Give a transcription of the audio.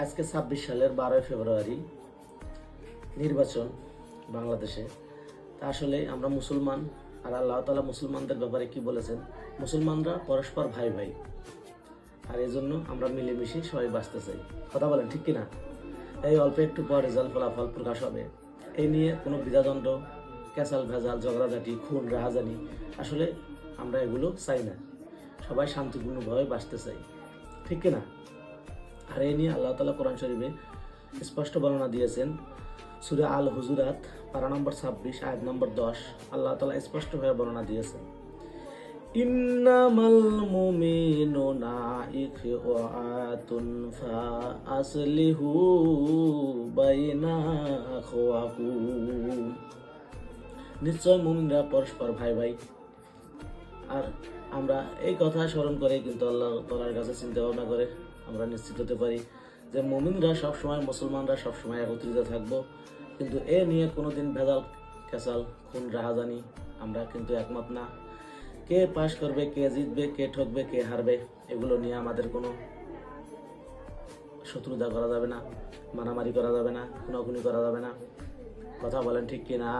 আজকে ২৬ সালের ১২ ফেব্রুয়ারি নির্বাচন বাংলাদেশে। তা আসলে আমরা মুসলমান, আর আল্লাহ তাআলা মুসলমানদের ব্যাপারে কি বলেছেন? মুসলমানরা পরস্পর ভাই ভাই, আর এই জন্য আমরা মিলেমিশে সবাই বাঁচতে চাই। কথা বলেন ঠিক কিনা? এই অল্প একটু পর রেজাল্ট ফলাফল প্রকাশ হবে, এই নিয়ে কোনো দ্বিধাদ্বন্দ্ব, ক্যাচাল ভেজাল, ঝগড়াঝাটি, খুন রাহাজানি, আসলে আমরা এগুলো চাই না। সবাই শান্তিপূর্ণভাবে বাঁচতে চাই, ঠিক কিনা? আর এই নিয়ে আল্লাহ তাআলা কোরআন শরীফে স্পষ্ট বর্ণনা দিয়েছেন। সূরা আল হুজুরাত পারা নম্বর ২৬ আয়াত নম্বর ১০ আল্লাহ তাআলা স্পষ্টভাবে বর্ণনা দিয়েছেন, ইন্নামাল মুমিনুনা ইখওয়াতুন ফাআসলিহু বাইনা আখওয়াকুম। নিশ্চয় মুমিনরা পরস্পর ভাই ভাই। আর আমরা এই কথা স্মরণ করে কিন্তু আল্লাহ তাআলার কাছে চিন্তা ভাবনা করে আমরা নিশ্চিত হতে পারি যে মুমিনরা সবসময়, মুসলমানরা সবসময় একত্রিত থাকবো। কিন্তু এ নিয়ে কোনোদিন ভেজাল, ক্যাচাল, খুন রাহাজানি আমরা কিন্তু একমত না। কে পাশ করবে, কে জিতবে, কে ঠকবে, কে হারবে, এগুলো নিয়ে আমাদের কোনো শত্রুতা করা যাবে না, মারামারি করা যাবে না, খুনাখুনি করা যাবে না। কথা বলেন ঠিক কিনা?